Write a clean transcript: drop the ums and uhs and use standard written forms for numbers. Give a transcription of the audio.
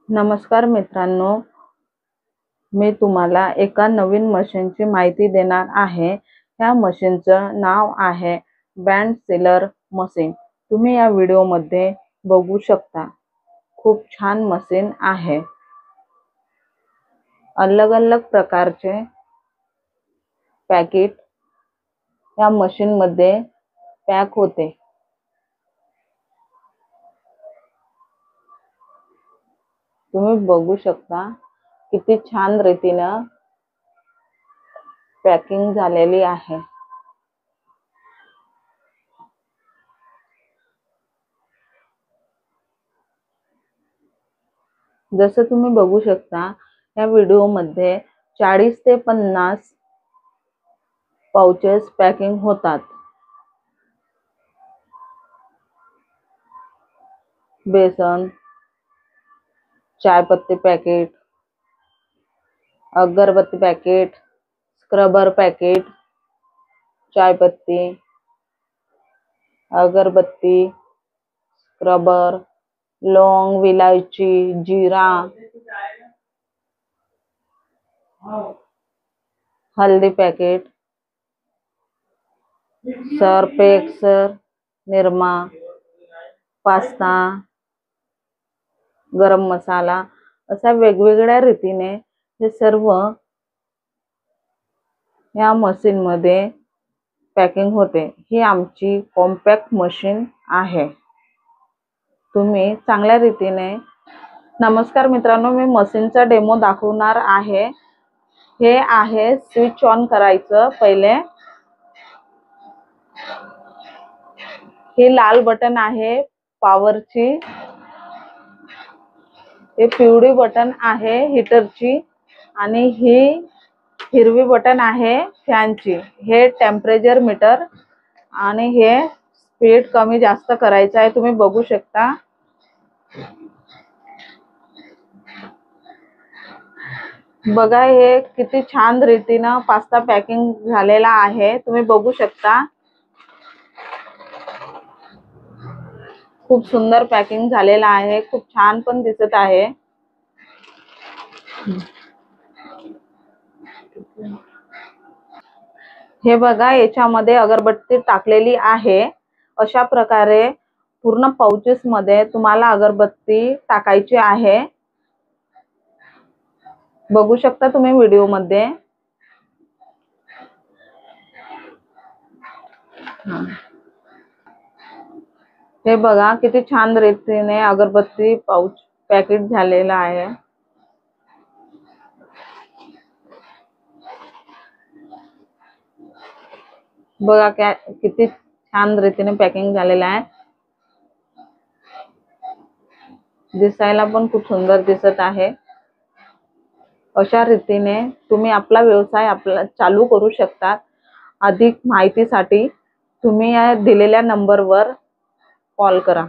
नमस्कार मित्रांनो, मी तुम्हाला एका नवीन मशीनची माहिती देणार आहे। त्या मशीनचं नाव आहे बँड सीलर मशीन। तुम्ही या व्हिडिओमध्ये बघू शकता। खूप छान मशीन आहे। अलग अलग प्रकारचे पॅकेट या मशीन मध्ये पॅक होते। तुम्ही बघू शकता किती छान रीतीने पॅकिंग झालेली आहे। जसं तुम्ही बघू शकता या व्हिडिओ मध्ये 40 ते 50 पाउचेस पॅकिंग होतात। बेसन, चाय पत्ती पैकेट, अगरबत्ती पैकेट, स्क्रबर पैकेट, चाय पत्ती, अगरबत्ती, स्क्रबर, लौंग, विलायची, जीरा, हल्दी packet, Surf Excel, Nirma, pasta, garam masala अशा वेगवेगळ्या रीतीने हे सर्व या मशीन मध्ये पॅकिंग होते। ही आमची कॉम्पॅक्ट मशीन आहे। तुम्ही चांगल्या रीतीने नमस्कार मित्रांनो, मी मशीनचा डेमो दाखवणार आहे। हे आहे स्विच ऑन करायचं। पहिले हे लाल बटन आहे पॉवरची, हे पिवळी बटन आहे हीटरची आणि ही हिरवी बटन आहे फॅनची। हे टेम्परेचर मीटर आणि हे स्पीड कमी जास्त करायचं आहे। तुम्ही बघू शकता। बघा हे किती छान रीतीने पास्ता पॅकिंग झालेला आहे। तुम्ही बघू शकता। खूप सुंदर पॅकिंग झालेला आहे। खूप छान पण दिसत आहे। हे बघा याच्यामध्ये अगरबत्ती टाकलेली आहे। अशा प्रकारे पूर्ण पाउचेस मध्ये तुम्हाला अगरबत्ती टाकायची आहे। बघू शकता तुम्ही व्हिडिओ मध्ये। हे बघा किती छान रीतीने अगरबत्ती पाउच पॅकेट झालेला आहे। बघा किती छान रीतीने पॅकिंग झालेला आहे। दिसायला पण खूप सुंदर दिसत आहे। अशा रीतीने तुम्ही आपला व्यवसाय चालू करू शकता। अधिक माहितीसाठी तुम्ही या दिलेल्या नंबरवर कॉल करा।